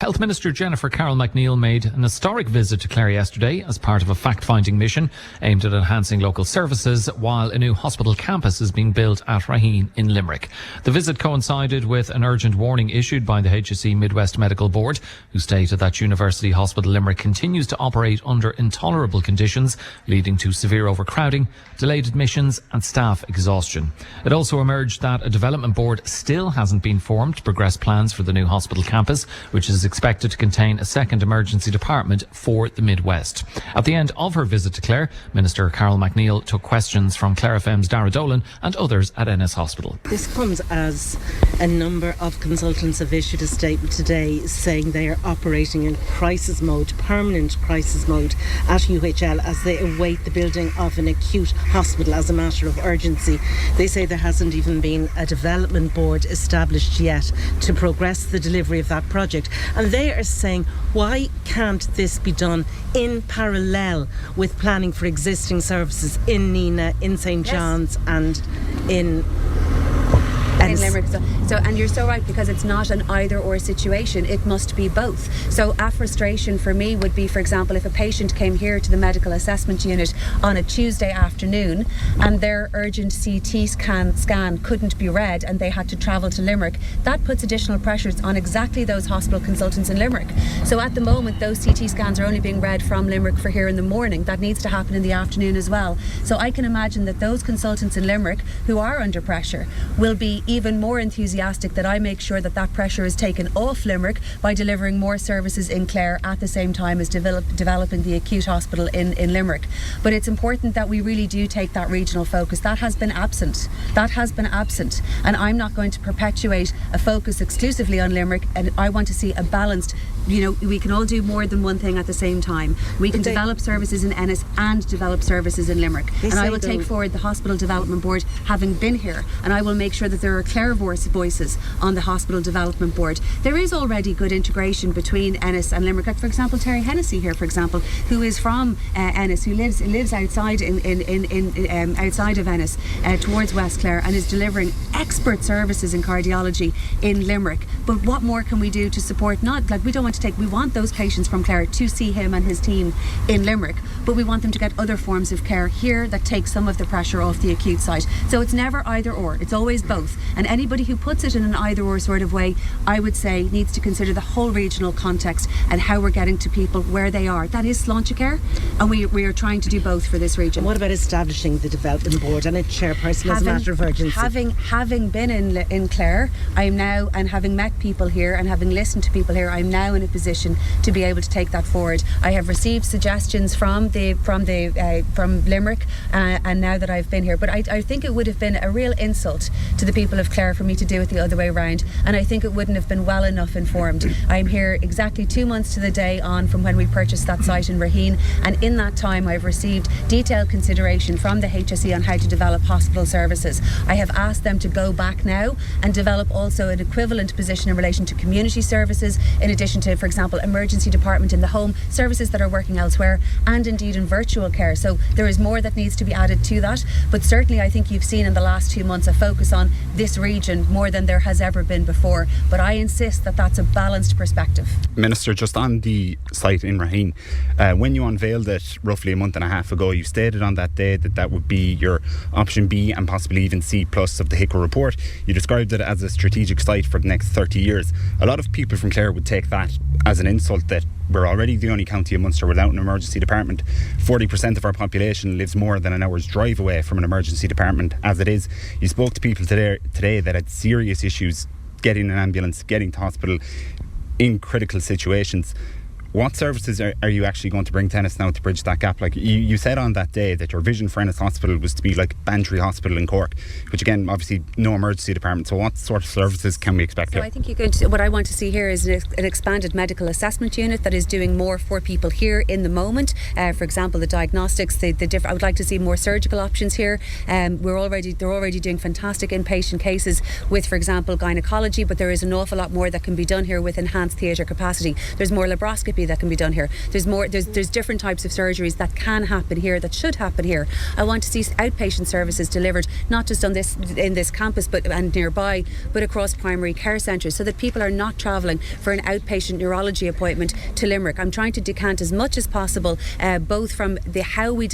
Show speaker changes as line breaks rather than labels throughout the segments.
Health Minister Jennifer Carroll MacNeill made an historic visit to Clare yesterday as part of a fact-finding mission aimed at enhancing local services while a new hospital campus is being built at Raheen in Limerick. The visit coincided with an urgent warning issued by the HSE Midwest Medical Board, who stated that University Hospital Limerick continues to operate under intolerable conditions, leading to severe overcrowding, delayed admissions and staff exhaustion. It also emerged that a development board still hasn't been formed to progress plans for the new hospital campus, which is expected to contain a second emergency department for the Midwest. At the end of her visit to Clare, Minister Carroll MacNeill took questions from Clare FM's Dara Dolan and others at Ennis Hospital.
This comes as a number of consultants have issued a statement today saying they are operating in crisis mode, permanent crisis mode at UHL as they await the building of an acute hospital as a matter of urgency. They say there hasn't even been a development board established yet to progress the delivery of that project. And they are saying, why can't this be done in parallel with planning for existing services in Nina, in St. John's and in
Limerick. So, and you're so right, because it's not an either or situation, it must be both. So a frustration for me would be, for example, if a patient came here to the medical assessment unit on a Tuesday afternoon and their urgent CT scan couldn't be read and they had to travel to Limerick, that puts additional pressures on exactly those hospital consultants in Limerick. So at the moment those CT scans are only being read from Limerick for here in the morning. That needs to happen in the afternoon as well. So I can imagine that those consultants in Limerick who are under pressure will be even more enthusiastic that I make sure that that pressure is taken off Limerick by delivering more services in Clare at the same time as developing the acute hospital in Limerick. But it's important that we really do take that regional focus. That has been absent. And I'm not going to perpetuate a focus exclusively on Limerick, and I want to see a balanced, we can all do more than one thing at the same time. We can develop services in Ennis and develop services in Limerick. And I will take forward the Hospital Development Board, having been here, and I will make sure that there are Clare voices on the Hospital Development Board. There is already good integration between Ennis and Limerick. Like, for example, Terry Hennessy here, for example, who is from Ennis, who lives outside outside of Ennis, towards West Clare, and is delivering expert services in cardiology in Limerick. But what more can we do to support? We want those patients from Clare to see him and his team in Limerick, but we want them to get other forms of care here that take some of the pressure off the acute side. So it's never either or, it's always both. And anybody who puts it in an either or sort of way, I would say, needs to consider the whole regional context and how we're getting to people where they are. That is Sláinte Care, and we are trying to do both for this region.
What about establishing the development board and its chairperson as a matter of urgency?
Having been in Clare, I am now, and having met people here and having listened to people here, I'm now in a position to be able to take that forward. I have received suggestions from Limerick, and now that I've been here, but I think it would have been a real insult to the people of Clare for me to do it the other way around, and I think it wouldn't have been well enough informed. I'm here exactly 2 months to the day on from when we purchased that site in Raheen, and in that time I've received detailed consideration from the HSE on how to develop hospital services. I have asked them to go back now and develop also an equivalent position in relation to community services, in addition to, for example, emergency department in the home, services that are working elsewhere, and indeed in virtual care. So there is more that needs to be added to that, but certainly I think you've seen in the last 2 months a focus on this region more than there has ever been before, but I insist that that's a balanced perspective.
Minister, just on the site in Raheen, when you unveiled it roughly a month and a half ago, you stated on that day that that would be your option B and possibly even C plus of the HICO report. You described it as a strategic site for the next 30 years. A lot of people from Clare would take that as an insult, that we're already the only county in Munster without an emergency department. 40% of our population lives more than an hour's drive away from an emergency department as it is. You spoke to people today that had serious issues getting an ambulance, getting to hospital in critical situations. What services are you actually going to bring to Ennis now to bridge that gap? Like you said on that day that your vision for Ennis Hospital was to be like Bantry Hospital in Cork, which again, obviously no emergency department. So what sort of services can we expect here?
I think what I want to see here is an expanded medical assessment unit that is doing more for people here in the moment. For example, the diagnostics, I would like to see more surgical options here. They're already doing fantastic inpatient cases with, for example, gynecology, but there is an awful lot more that can be done here with enhanced theatre capacity. There's more laparoscopy endoscopy that can be done here. There's different types of surgeries that can happen here, that should happen here. I want to see outpatient services delivered not just in this campus and nearby, but across primary care centres, so that people are not travelling for an outpatient neurology appointment to Limerick. I'm trying to decant as much as possible, both from how we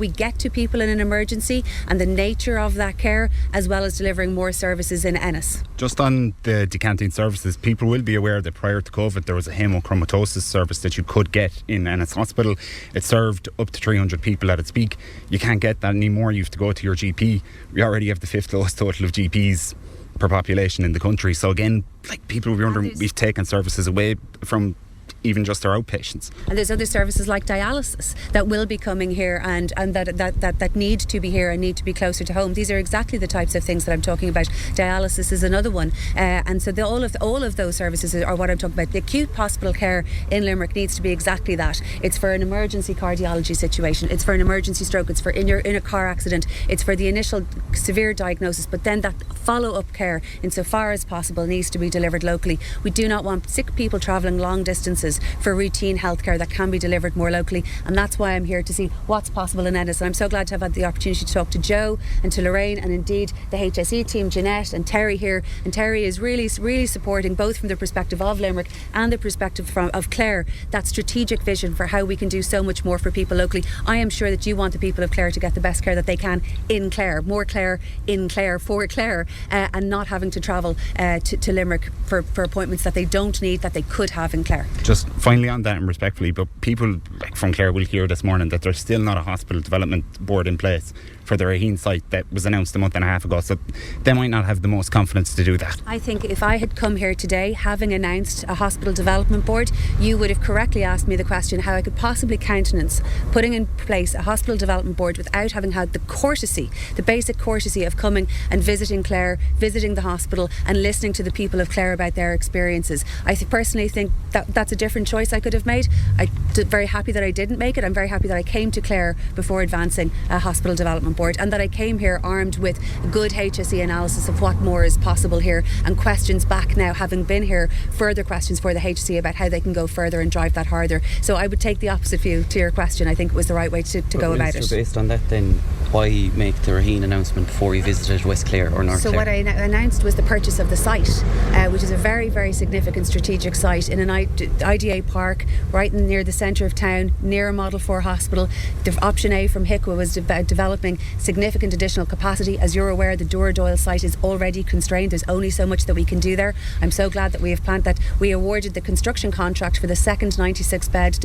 get to people in an emergency and the nature of that care, as well as delivering more services in Ennis.
Just on the decanting services, people will be aware that prior to COVID there was a hemochromatosis service that you could get in Ennis Hospital. It served up to 300 people at its peak. You can't get that anymore. You have to go to your GP. We already have the 5th lowest total of GPs per population in the country. So again, like, people will be wondering, we've taken services away from even just our outpatients.
And there's other services like dialysis that will be coming here and that need to be here and need to be closer to home. These are exactly the types of things that I'm talking about. Dialysis is another one, and so all of those services are what I'm talking about. The acute hospital care in Limerick needs to be exactly that. It's for an emergency cardiology situation, it's for an emergency stroke, it's for in a car accident, it's for the initial severe diagnosis, but then that follow-up care, insofar as possible, needs to be delivered locally. We do not want sick people travelling long distances for routine healthcare that can be delivered more locally, and that's why I'm here to see what's possible in Ennis. And I'm so glad to have had the opportunity to talk to Joe and to Lorraine, and indeed the HSE team, Jeanette and Terry here. And Terry is really supporting, both from the perspective of Limerick and the perspective of Clare, that strategic vision for how we can do so much more for people locally. I am sure that you want the people of Clare to get the best care that they can in Clare, more Clare in Clare for Clare, and not having to travel to Limerick for appointments that they don't need, that they could have in Clare.
Just finally on that, and respectfully, but people like from Clare will hear this morning that there's still not a hospital development board in place for the Raheen site that was announced a month and a half ago, so they might not have the most confidence to do that.
I think if I had come here today having announced a hospital development board, you would have correctly asked me the question how I could possibly countenance putting in place a hospital development board without having had the basic courtesy of coming and visiting Clare, visiting the hospital and listening to the people of Clare about their experiences. I personally think that's a different choice I could have made. I'm very happy that I didn't make it. I'm very happy that I came to Clare before advancing a hospital development board, and that I came here armed with good HSE analysis of what more is possible here, and questions back now, having been here, further questions for the HSE about how they can go further and drive that harder. So I would take the opposite view to your question. I think it was the right way to go about it.
Based on that, then why make the Raheen announcement before you visited West Clare or North Clare?
So what I announced was the purchase of the site, which is a very, very significant strategic site in an IDA park right near the centre of town, near a Model 4 hospital. The option A from HICWA was developing significant additional capacity. As you're aware, the Duradoyle site is already constrained. There's only so much that we can do there. I'm so glad that we have planned that. We awarded the construction contract for the second 96-bed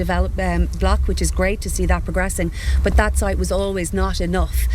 block, which is great to see that progressing. But that site was always not enough,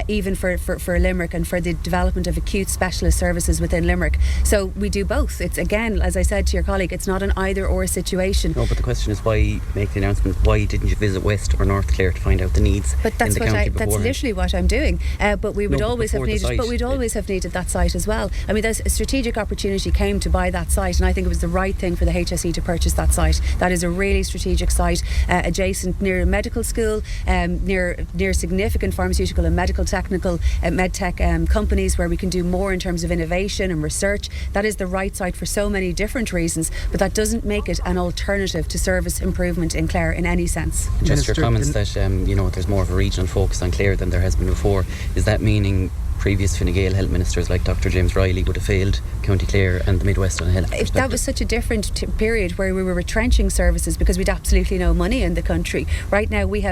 even for Limerick and for the development of acute specialist services within Limerick. So we do both. It's, again, as I said to your colleague, it's not an either-or situation.
No, but the question is, why make the announcement? Why didn't you visit West or North Clare to find out the needs?
But that's that's literally what I'm doing. But we would always have needed. But we'd always have needed that site as well. I mean, there's a strategic opportunity came to buy that site, and I think it was the right thing for the HSE to purchase that site. That is a really strategic site, adjacent near a medical school, near significant pharmaceutical and medical technical medtech companies where we can do more in terms of innovation and research. That is the right site for so many different reasons, but that doesn't make it an alternative to service improvement in Clare in any sense.
Just your comments that there's more of a regional focus on Clare than there has been before. Is that meaning previous Fine Gael health ministers like Dr. James Riley would have failed County Clare and the Midwest on a health perspective?
That was such a different period where we were retrenching services because we'd absolutely no money in the country. Right now we're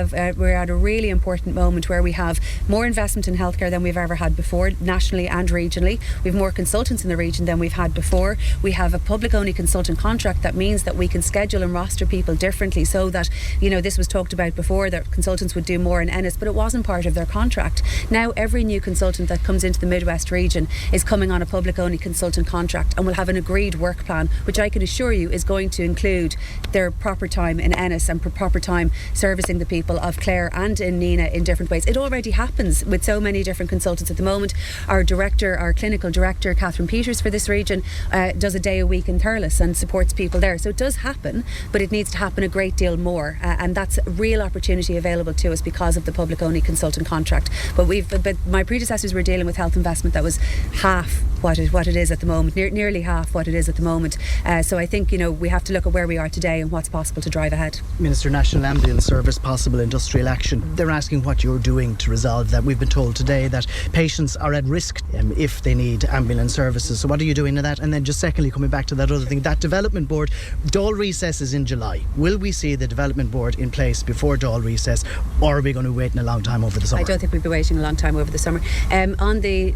at a really important moment where we have more investment in healthcare than we've ever had before, nationally and regionally. We have more consultants in the region than we've had before. We have a public only consultant contract that means that we can schedule and roster people differently, so that, this was talked about before, that consultants would do more in Ennis, but it wasn't part of their contract. Now every new consultant that comes into the Midwest region is coming on a public only consultant contract and will have an agreed work plan, which I can assure you is going to include their proper time in Ennis and proper time servicing the people of Clare and in Nenagh in different ways. It already happens with so many different consultants at the moment. Our clinical director, Catherine Peters for this region, does a day a week in Thurles and supports people there. So it does happen, but it needs to happen a great deal more, and that's a real opportunity available to us because of the public only consultant contract. But my predecessors were dealing with health investment that was half what it is at the moment, nearly half what it is at the moment. So I think, we have to look at where we are today and what's possible to drive ahead.
Minister, National Ambulance Service, possible industrial action. They're asking what you're doing to resolve that. We've been told today that patients are at risk if they need ambulance services. So what are you doing to that? And then just secondly, coming back to that other thing, that development board, Dáil recess is in July. Will we see the development board in place before Dáil recess, or are we going to wait a long time over the summer?
I don't think we'll be waiting a long time over the summer. On the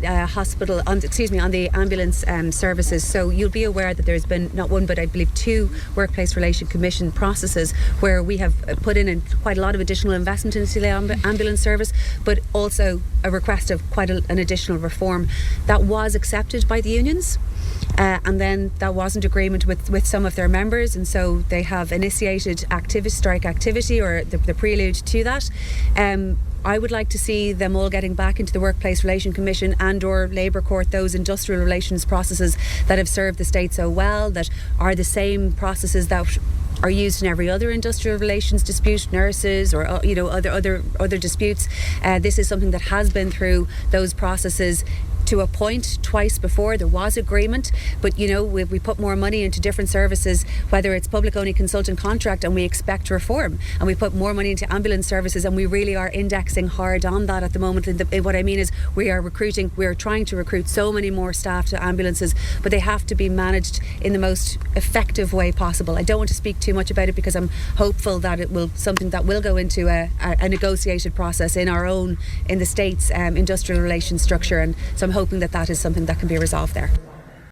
on the ambulance services, so you'll be aware that there's been not one but I believe 2 Workplace Relation Commission processes where we have put in quite a lot of additional investment into the ambulance service, but also a request of quite an additional reform that was accepted by the unions. And then that wasn't agreement with some of their members, and so they have initiated strike activity, or the prelude to that. I would like to see them all getting back into the Workplace Relation Commission and or Labour Court, those industrial relations processes that have served the state so well, that are the same processes that are used in every other industrial relations dispute, nurses or other disputes. This is something that has been through those processes to a point twice before. There was agreement, but we put more money into different services, whether it's public only consultant contract, and we expect reform, and we put more money into ambulance services, and we really are indexing hard on that at the moment. And what I mean is we are trying to recruit so many more staff to ambulances, but they have to be managed in the most effective way possible. I don't want to speak too much about it because I'm hopeful that it will something that will go into a negotiated process in the state's industrial relations structure, and so I'm hoping that is something that can be resolved there.